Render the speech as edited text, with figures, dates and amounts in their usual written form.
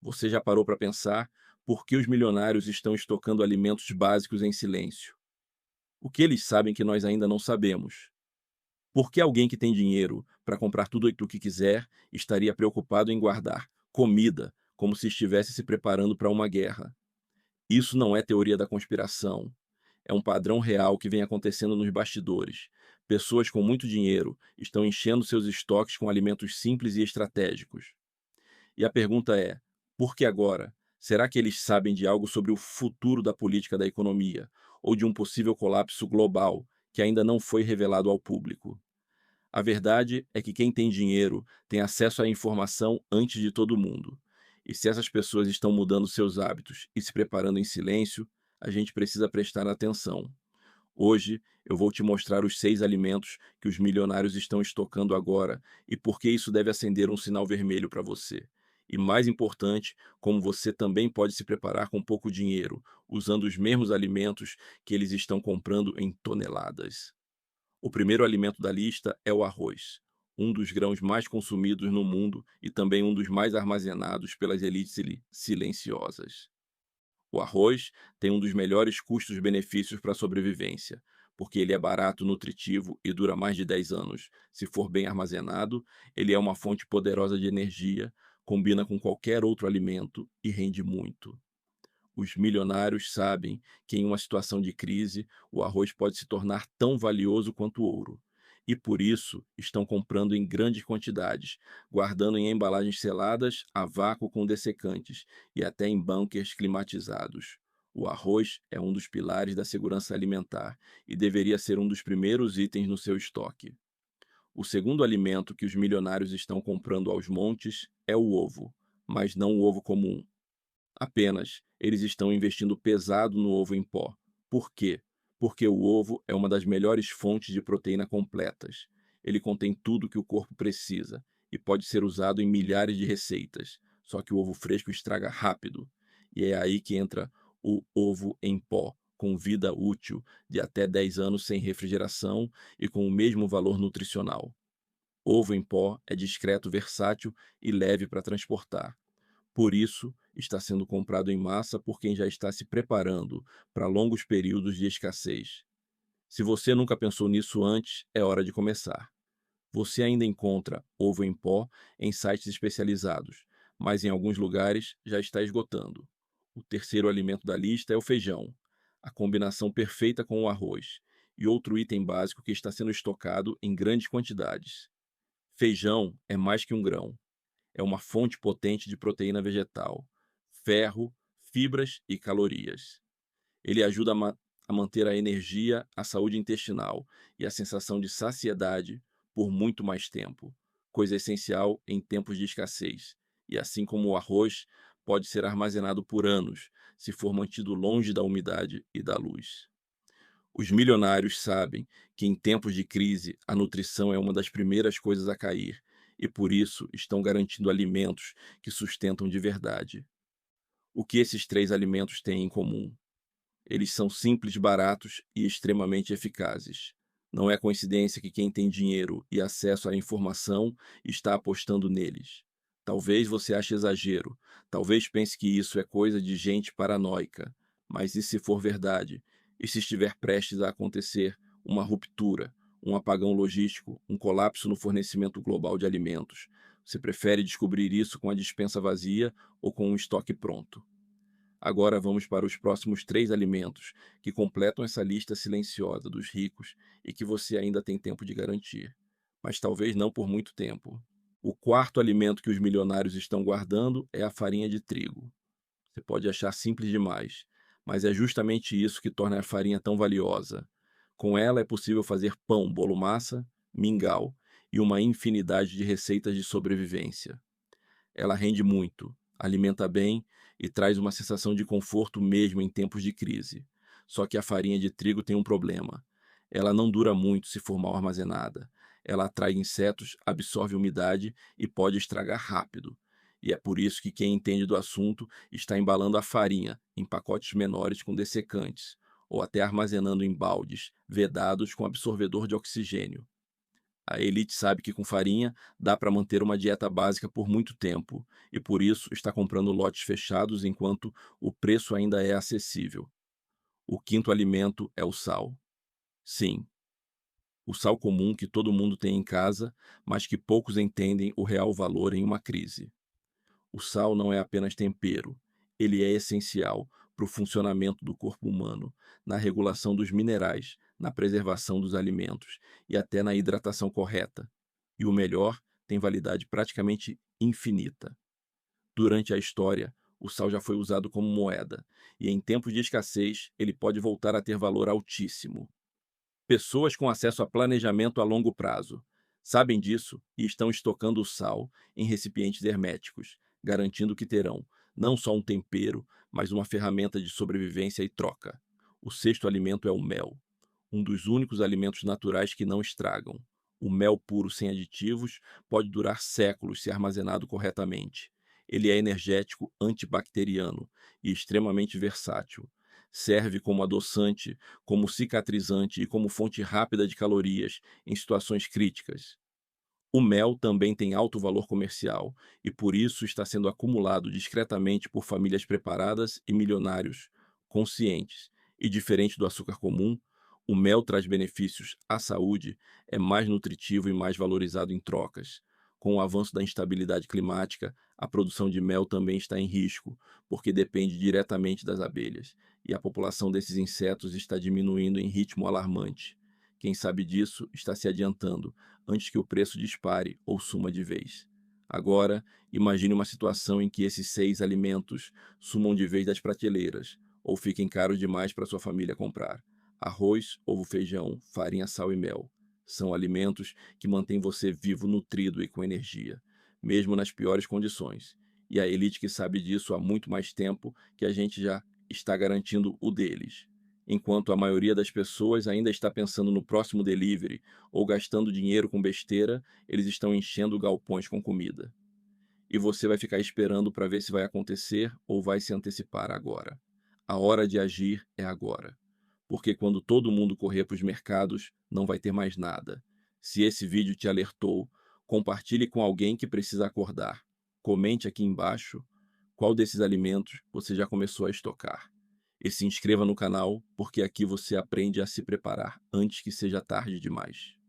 Você já parou para pensar por que os milionários estão estocando alimentos básicos em silêncio? O que eles sabem que nós ainda não sabemos? Por que alguém que tem dinheiro para comprar tudo o que quiser estaria preocupado em guardar comida como se estivesse se preparando para uma guerra? Isso não é teoria da conspiração. É um padrão real que vem acontecendo nos bastidores. Pessoas com muito dinheiro estão enchendo seus estoques com alimentos simples e estratégicos. E a pergunta é: por que agora? Será que eles sabem de algo sobre o futuro da política da economia ou de um possível colapso global que ainda não foi revelado ao público? A verdade é que quem tem dinheiro tem acesso à informação antes de todo mundo. E se essas pessoas estão mudando seus hábitos e se preparando em silêncio, a gente precisa prestar atenção. Hoje eu vou te mostrar os 6 alimentos que os milionários estão estocando agora e por que isso deve acender um sinal vermelho para você. E mais importante, como você também pode se preparar com pouco dinheiro, usando os mesmos alimentos que eles estão comprando em toneladas. O primeiro alimento da lista é o arroz, um dos grãos mais consumidos no mundo e também um dos mais armazenados pelas elites silenciosas. O arroz tem um dos melhores custos-benefícios para a sobrevivência, porque ele é barato, nutritivo e dura mais de 10 anos. Se for bem armazenado, ele é uma fonte poderosa de energia, combina com qualquer outro alimento e rende muito. Os milionários sabem que, em uma situação de crise, o arroz pode se tornar tão valioso quanto o ouro. E por isso estão comprando em grandes quantidades, guardando em embalagens seladas, a vácuo com dessecantes e até em bunkers climatizados. O arroz é um dos pilares da segurança alimentar e deveria ser um dos primeiros itens no seu estoque. O segundo alimento que os milionários estão comprando aos montes é o ovo, mas não o ovo comum. Apenas, eles estão investindo pesado no ovo em pó. Por quê? Porque o ovo é uma das melhores fontes de proteína completas. Ele contém tudo que o corpo precisa e pode ser usado em milhares de receitas. Só que o ovo fresco estraga rápido. E é aí que entra o ovo em pó, com vida útil de até 10 anos sem refrigeração e com o mesmo valor nutricional. Ovo em pó é discreto, versátil e leve para transportar. Por isso, está sendo comprado em massa por quem já está se preparando para longos períodos de escassez. Se você nunca pensou nisso antes, é hora de começar. Você ainda encontra ovo em pó em sites especializados, mas em alguns lugares já está esgotando. O terceiro alimento da lista é o feijão, a combinação perfeita com o arroz, e outro item básico que está sendo estocado em grandes quantidades. Feijão é mais que um grão, é uma fonte potente de proteína vegetal, ferro, fibras e calorias. Ele ajuda a manter a energia, a saúde intestinal e a sensação de saciedade por muito mais tempo, coisa essencial em tempos de escassez. E assim como o arroz, pode ser armazenado por anos se for mantido longe da umidade e da luz. Os milionários sabem que em tempos de crise a nutrição é uma das primeiras coisas a cair e por isso estão garantindo alimentos que sustentam de verdade. O que esses 3 alimentos têm em comum? Eles são simples, baratos e extremamente eficazes. Não é coincidência que quem tem dinheiro e acesso à informação está apostando neles. Talvez você ache exagero, talvez pense que isso é coisa de gente paranoica, mas e se for verdade? E se estiver prestes a acontecer uma ruptura, um apagão logístico, um colapso no fornecimento global de alimentos? Você prefere descobrir isso com a despensa vazia ou com um estoque pronto? Agora vamos para os próximos 3 alimentos que completam essa lista silenciosa dos ricos e que você ainda tem tempo de garantir, mas talvez não por muito tempo. O quarto alimento que os milionários estão guardando é a farinha de trigo. Você pode achar simples demais, mas é justamente isso que torna a farinha tão valiosa. Com ela é possível fazer pão, bolo massa, mingau e uma infinidade de receitas de sobrevivência. Ela rende muito, alimenta bem e traz uma sensação de conforto mesmo em tempos de crise. Só que a farinha de trigo tem um problema. Ela não dura muito se for mal armazenada. Ela atrai insetos, absorve umidade e pode estragar rápido. E é por isso que quem entende do assunto está embalando a farinha em pacotes menores com dessecantes, ou até armazenando em baldes vedados com absorvedor de oxigênio. A elite sabe que com farinha dá para manter uma dieta básica por muito tempo e por isso está comprando lotes fechados enquanto o preço ainda é acessível. O quinto alimento é o sal. Sim, o sal comum que todo mundo tem em casa, mas que poucos entendem o real valor em uma crise. O sal não é apenas tempero, ele é essencial para o funcionamento do corpo humano, na regulação dos minerais, na preservação dos alimentos e até na hidratação correta. E o melhor, tem validade praticamente infinita. Durante a história, o sal já foi usado como moeda, e em tempos de escassez, ele pode voltar a ter valor altíssimo. Pessoas com acesso a planejamento a longo prazo sabem disso e estão estocando o sal em recipientes herméticos, garantindo que terão não só um tempero, mas uma ferramenta de sobrevivência e troca. O sexto alimento é o mel, um dos únicos alimentos naturais que não estragam. O mel puro sem aditivos pode durar séculos se armazenado corretamente. Ele é energético, antibacteriano e extremamente versátil. Serve como adoçante, como cicatrizante e como fonte rápida de calorias em situações críticas. O mel também tem alto valor comercial e por isso está sendo acumulado discretamente por famílias preparadas e milionários conscientes. E diferente do açúcar comum, o mel traz benefícios à saúde, é mais nutritivo e mais valorizado em trocas. Com o avanço da instabilidade climática, a produção de mel também está em risco, porque depende diretamente das abelhas, e a população desses insetos está diminuindo em ritmo alarmante. Quem sabe disso está se adiantando antes que o preço dispare ou suma de vez. Agora, imagine uma situação em que esses seis alimentos sumam de vez das prateleiras ou fiquem caros demais para sua família comprar. Arroz, ovo, feijão, farinha, sal e mel. São alimentos que mantêm você vivo, nutrido e com energia, mesmo nas piores condições. E a elite que sabe disso há muito mais tempo que a gente já está garantindo o deles. Enquanto a maioria das pessoas ainda está pensando no próximo delivery ou gastando dinheiro com besteira, eles estão enchendo galpões com comida. E você vai ficar esperando para ver se vai acontecer ou vai se antecipar agora. A hora de agir é agora. Porque quando todo mundo correr para os mercados, não vai ter mais nada. Se esse vídeo te alertou, compartilhe com alguém que precisa acordar. Comente aqui embaixo qual desses alimentos você já começou a estocar. E se inscreva no canal, porque aqui você aprende a se preparar antes que seja tarde demais.